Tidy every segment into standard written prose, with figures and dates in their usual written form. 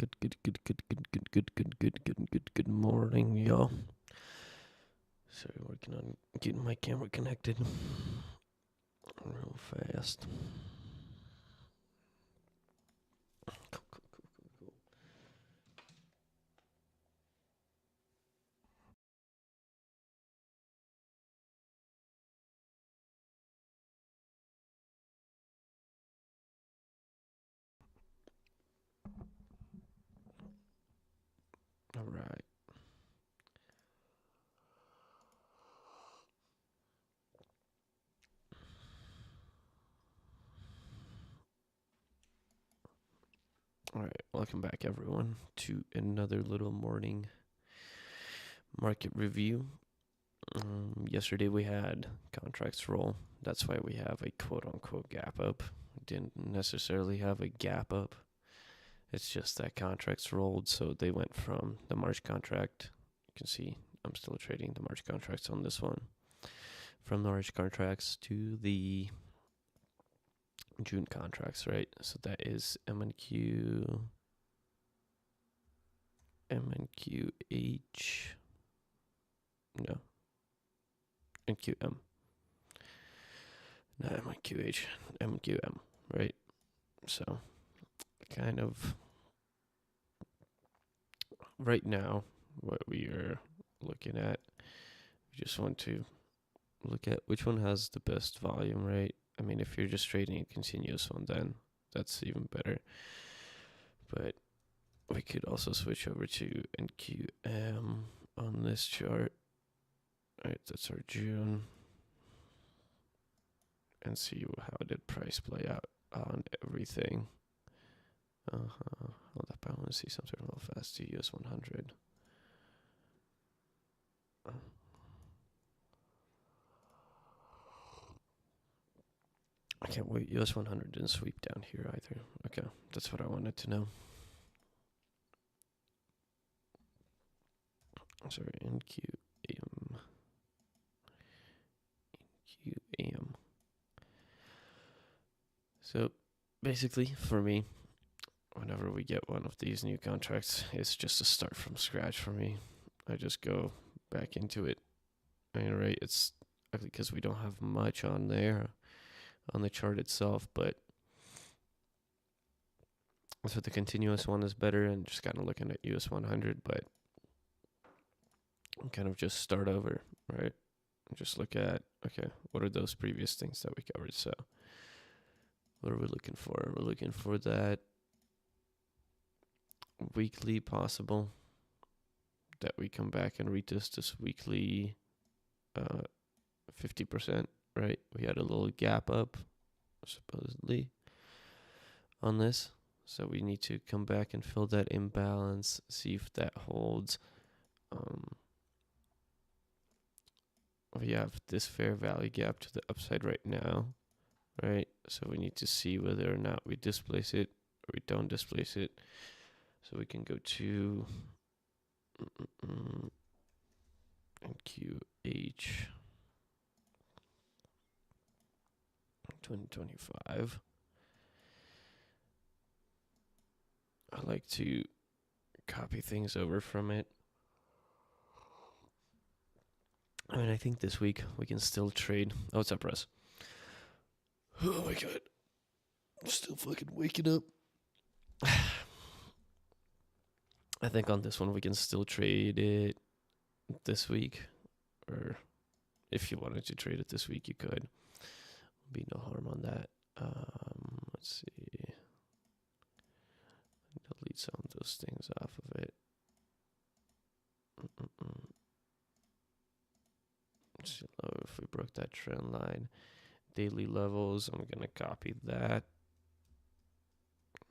Good morning, y'all. Sorry, working on getting my camera connected real fast. Cool. All right. All right. Welcome back, everyone, to another little morning market review. Yesterday we had contracts roll. That's why we have a quote unquote gap up. Didn't necessarily have a gap up. It's just that contracts rolled, so they went from the March contract. You can see I'm still trading the March contracts on this one. From the March contracts to the June contracts, right? So that is MNQ, MNQH, no, NQM, not MNQH, MNQM, right? So kind of right now, what we are looking at, we just want to look at which one has the best volume, right? I mean, if you're just trading a continuous one, then that's even better. But we could also switch over to NQM on this chart. All right, that's our June. And see how did price play out on everything. Hold up, I want to see something real fast. To US 100. I can't wait. US 100 didn't sweep down here either. Okay, that's what I wanted to know. Sorry, NQM. NQM. So basically, for me, whenever we get one of these new contracts, it's just a start from scratch for me. I just go back into it. I mean, right, it's because we don't have much on there on the chart itself, but so the continuous one is better, and just kind of looking at US 100, but kind of just start over, right? And just look at, okay, what are those previous things that we covered? So what are we looking for? We're looking for that weekly possible, that we come back and retest this weekly 50%, right? We had a little gap up, supposedly, on this. So we need to come back and fill that imbalance, see if that holds. We have this fair value gap to the upside right now, right? So we need to see whether or not we displace it or we don't displace it. So we can go to NQH 2025. I like to copy things over from it. I mean, I think this week we can still trade. Oh, what's up, Russ? Oh my god. I'm still fucking waking up. I think on this one we can still trade it this week. Or if you wanted to trade it this week, you could. Be no harm on that. Let's see. Delete some of those things off of it. So if we broke that trend line, daily levels, I'm gonna copy that.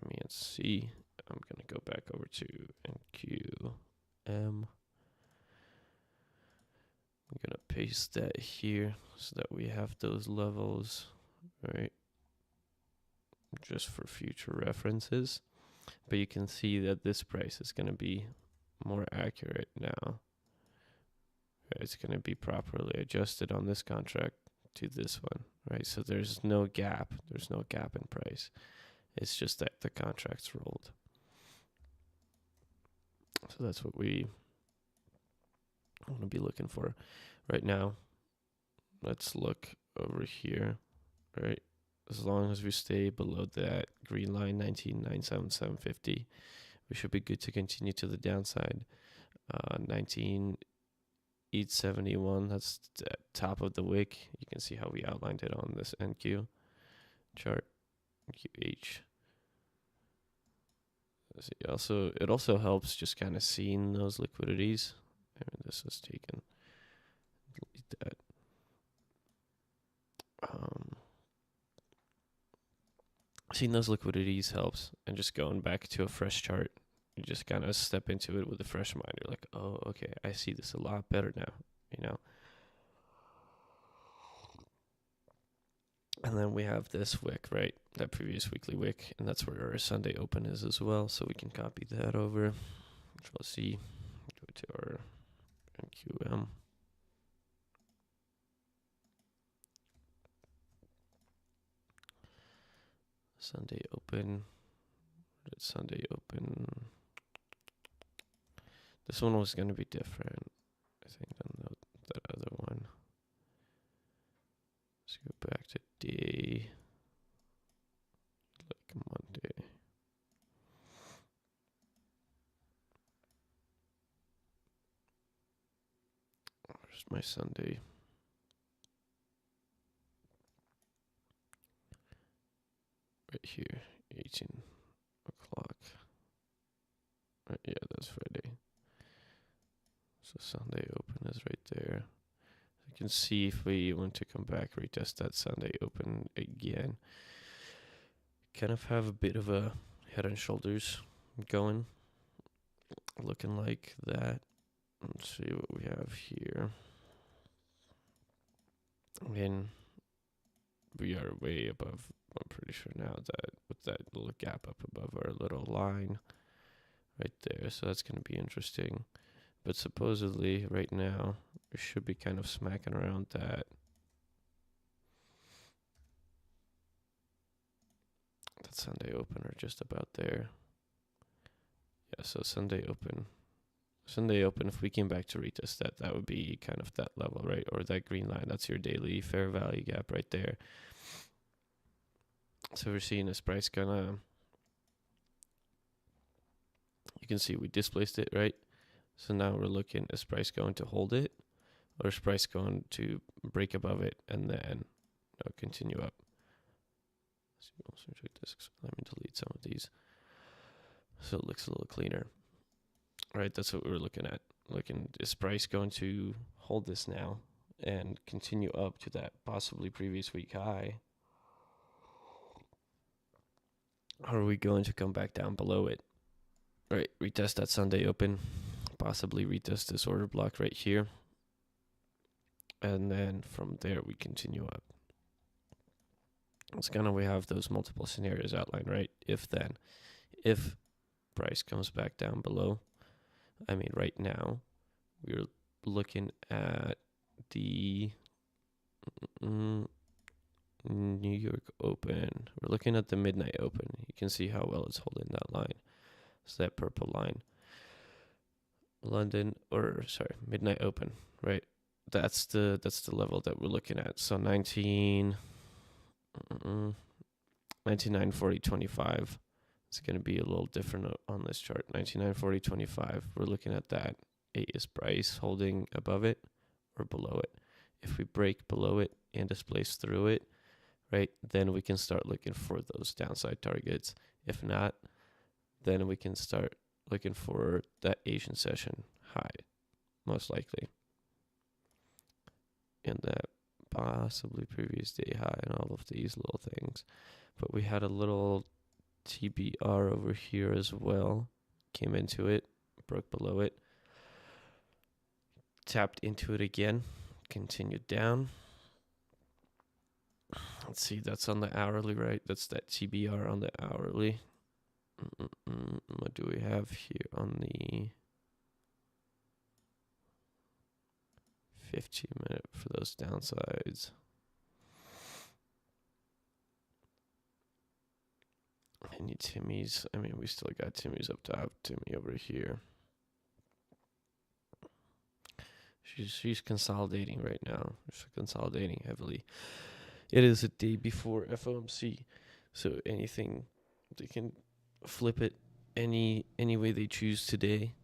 Let's see. I'm gonna go back over to NQM. I'm gonna paste that here so that we have those levels, right? Just for future references. But you can see that this price is gonna be more accurate now. It's going to be properly adjusted on this contract to this one, right? So there's no gap. There's no gap in price. It's just that the contract's rolled. So that's what we want to be looking for right now. Let's look over here, right? As long as we stay below that green line, 19,977.50, we should be good to continue to the downside. 19,871, that's the top of the wick. You can see how we outlined it on this NQ chart, QH. It also helps just kind of seeing those liquidities. I mean, this is taken. Delete that. Seeing those liquidities helps, and just going back to a fresh chart, you just kind of step into it with a fresh mind. You're like, oh, okay, I see this a lot better now, you know. And then we have this wick, right? That previous weekly wick, and that's where our Sunday open is as well. So we can copy that over. Control C, go to our NQM. Sunday open. Did Sunday open? This one was gonna be different, I think, than that other one. Let's go back to day, like Monday. Where's my Sunday? Right here, 18 o'clock. Right, yeah, that's Friday. So Sunday open is right there. You can see if we want to come back, retest that Sunday open again. Kind of have a bit of a head and shoulders going, looking like that. Let's see what we have here. I mean, we are way above. I'm pretty sure now that with that little gap up above our little line right there. So that's going to be interesting. But supposedly right now we should be kind of smacking around that Sunday open, or just about there. Yeah, so Sunday open, if we came back to retest that, that would be kind of that level, right? Or that green line, that's your daily fair value gap right there. So we're seeing this price gonna, you can see we displaced it, right? So now we're looking, is price going to hold it, or is price going to break above it and then continue up? So also check this. Let me delete some of these so it looks a little cleaner. Right, that's what we were looking at. Looking, is price going to hold this now and continue up to that possibly previous week high? Or are we going to come back down below it? Right, retest that Sunday open, possibly retest this order block right here. And then from there we continue up. It's kind of, we have those multiple scenarios outlined, right? If price comes back down below, I mean, right now we're looking at the New York open. We're looking at the midnight open. You can see how well it's holding that line. It's that purple line. Midnight open, right? That's the level that we're looking at. So 19,940.25. It's going to be a little different on this chart. 19,940.25. We're looking at that. Is price holding above it or below it? If we break below it and displace through it, right, then we can start looking for those downside targets. If not, then we can start looking for that Asian session high, most likely. And that possibly previous day high and all of these little things. But we had a little TBR over here as well. Came into it, broke below it, tapped into it again, continued down. Let's see, that's on the hourly, right? That's that TBR on the hourly. What do we have here on the 15-minute for those downsides? Any Timmy's? I mean, we still got Timmy's up top, Timmy over here. She's consolidating right now. She's consolidating heavily. It is a day before FOMC, so anything they can flip it any way they choose today.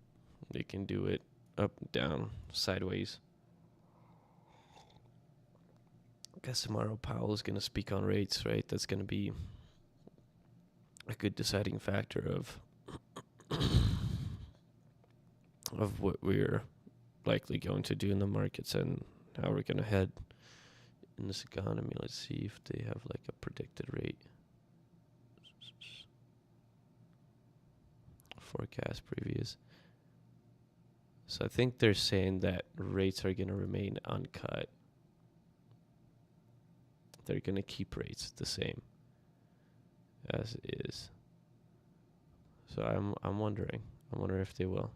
They can do it up, down, sideways. I guess tomorrow Powell is going to speak on rates, right? That's going to be a good deciding factor of what we're likely going to do in the markets and how we're going to head in this economy. Let's see if they have like a predicted rate. Forecast previous. So I think they're saying that rates are going to remain uncut. They're going to keep rates the same as is. So I'm wondering. I wonder if they will.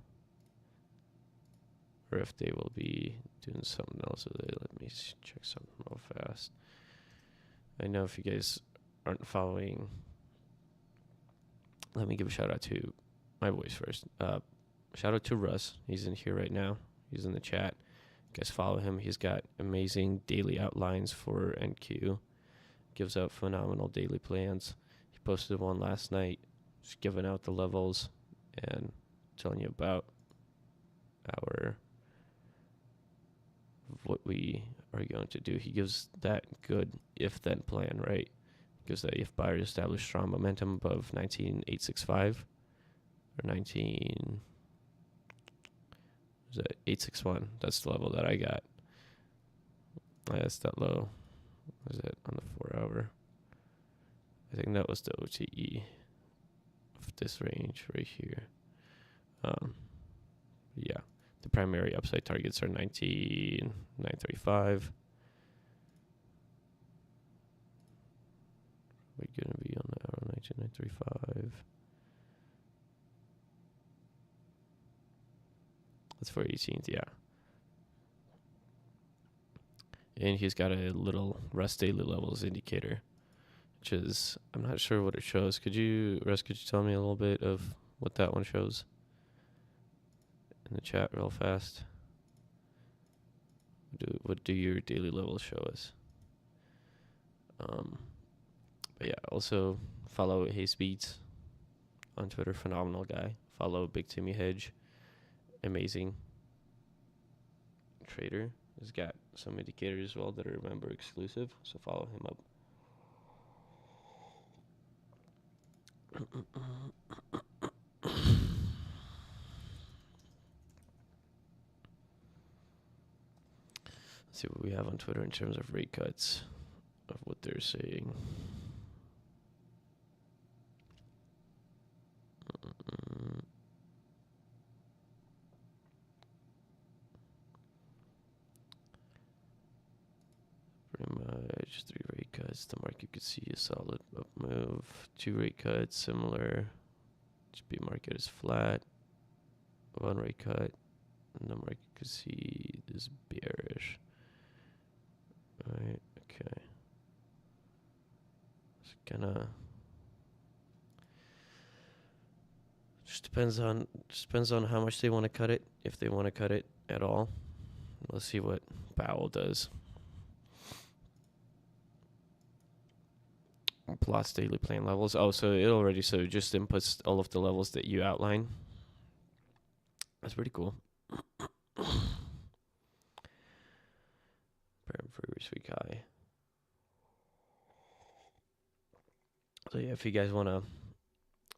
Or if they will be doing something else. Let me check something real fast. I know if you guys aren't following, let me give a shout out to my voice first. Shout out to Russ. He's in here right now. He's in the chat. You guys follow him. He's got amazing daily outlines for NQ. Gives out phenomenal daily plans. He posted one last night, just giving out the levels and telling you about what we are going to do. He gives that good if-then plan, right? He gives that if buyers establish strong momentum above 19,865 or 19. Is that 861? That's the level that I got. That's that low. What is it on the 4 hour? I think that was the OTE of this range right here. Yeah. The primary upside targets are 19,935. We're going to be on the hour 19,935. That's for 18th, yeah. And he's got a little Russ daily levels indicator, which is, I'm not sure what it shows. Russ, could you tell me a little bit of what that one shows in the chat real fast? What do your daily levels show us? But yeah, also follow Hayes Beats on Twitter, phenomenal guy. Follow Big Timmy Hedge, amazing trader. He's got some indicators as well that are member exclusive, so follow him up. Let's see what we have on Twitter in terms of rate cuts, of what they're saying. Pretty much 3 rate cuts. The market could see a solid up move. 2 rate cuts, similar. GP market is flat. 1 rate cut. And the market could see this bearish. Alright, okay. It's gonna just depends on how much they want to cut it, if they want to cut it at all. Let's see what Powell does. Plots daily plan levels. Oh, so it just inputs all of the levels that you outline. That's pretty cool. Previous week high. So yeah, if you guys want to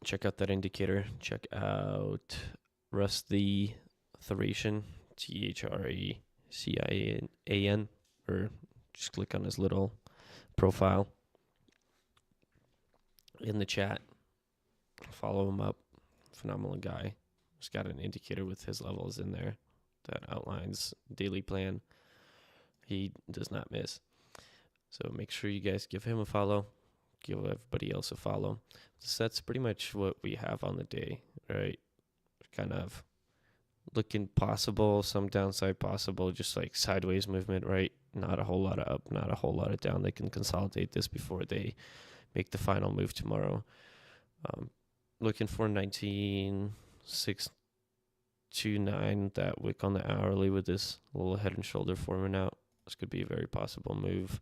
check out that indicator, check out Russ the Thracian, THRACIAN, or just click on his little profile in the chat. Follow him up. Phenomenal guy. He's got an indicator with his levels in there that outlines daily plan. He does not miss. So make sure you guys give him a follow. Give everybody else a follow. So that's pretty much what we have on the day, right? Kind of looking possible, some downside possible, just like sideways movement, right? Not a whole lot of up, not a whole lot of down. They can consolidate this before they make the final move tomorrow. Looking for 19,620 2.9, that wick on the hourly with this little head and shoulder forming out. This could be a very possible move.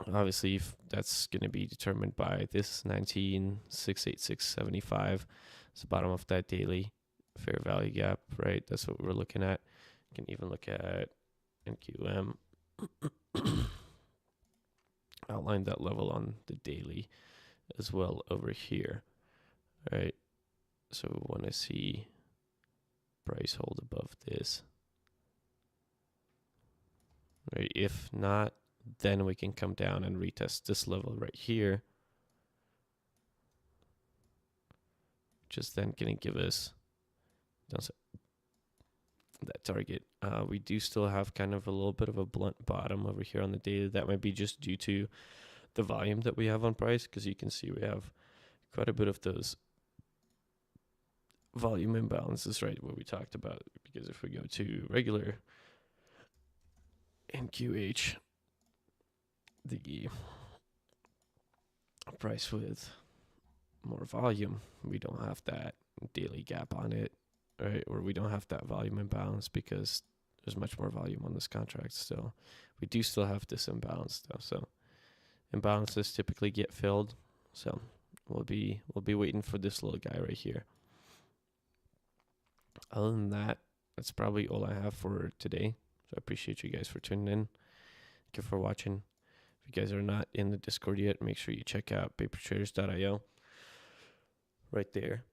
Obviously, if that's going to be determined by this 19,686.75. It's the bottom of that daily fair value gap, right? That's what we're looking at. You can even look at NQM. Outline that level on the daily as well over here, right? So we want to see price hold above this, right? If not, then we can come down and retest this level right here, which is then going to give us that target. We do still have kind of a little bit of a blunt bottom over here on the daily. That might be just due to the volume that we have on price, because you can see we have quite a bit of those volume imbalances, right, what we talked about. Because if we go to regular NQH, the price with more volume, we don't have that daily gap on it, right? Or we don't have that volume imbalance because there's much more volume on this contract still. We do still have this imbalance though, so imbalances typically get filled. So we'll be waiting for this little guy right here. Other than that, that's probably all I have for today. So I appreciate you guys for tuning in. Thank you for watching. If you guys are not in the Discord yet, make sure you check out papertraders.io. Right there.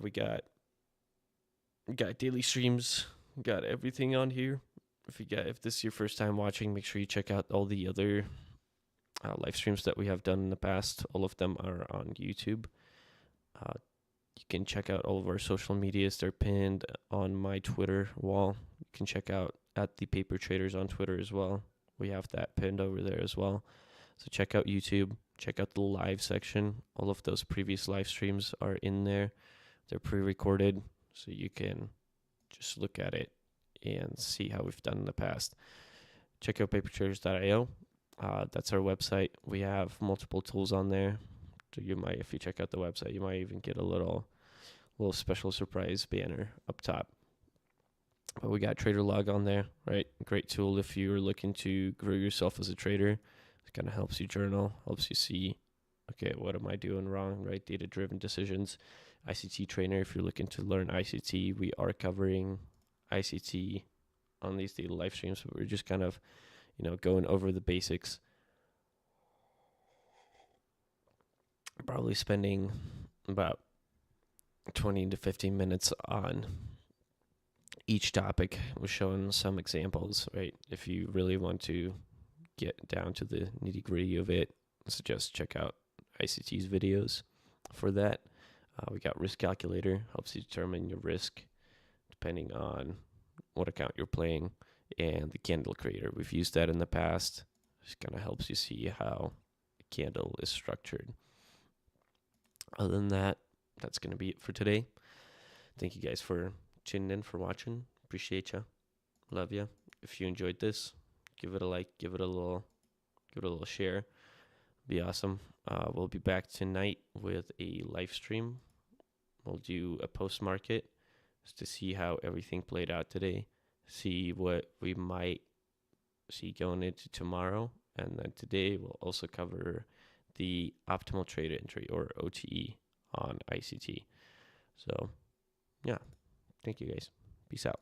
We got daily streams. We got everything on here. If this is your first time watching, make sure you check out all the other live streams that we have done in the past. All of them are on YouTube. You can check out all of our social medias. They're pinned on my Twitter wall. You can check out at the Paper Traders on Twitter as well. We have that pinned over there as well. So check out YouTube. Check out the live section. All of those previous live streams are in there. They're pre-recorded, so you can just look at it and see how we've done in the past. Check out papertraders.io. That's our website. We have multiple tools on there. So if you check out the website, you might even get a little special surprise banner up top. But we got Trader Log on there, right? Great tool if you're looking to grow yourself as a trader. It kind of helps you journal, helps you see, okay, what am I doing wrong, right? Data-driven decisions. ICT Trainer, if you're looking to learn ICT, we are covering ICT on these daily live streams, but we're just kind of, going over the basics. Probably spending about 20 to 15 minutes on each topic. We're showing some examples, right? If you really want to get down to the nitty gritty of it, I suggest check out ICT's videos for that. We got Risk Calculator, helps you determine your risk depending on what account you're playing, and the Candle Creator. We've used that in the past. Just kind of helps you see how a candle is structured. Other than that, that's going to be it for today. Thank you guys for tuning in, for watching. Appreciate you. Love you. If you enjoyed this, give it a like, give it a little share. Be awesome. We'll be back tonight with a live stream. We'll do a post market just to see how everything played out today. See what we might see going into tomorrow. And then today we'll also cover the optimal trade entry, or OTE, on ICT. So, yeah. Thank you guys. Peace out.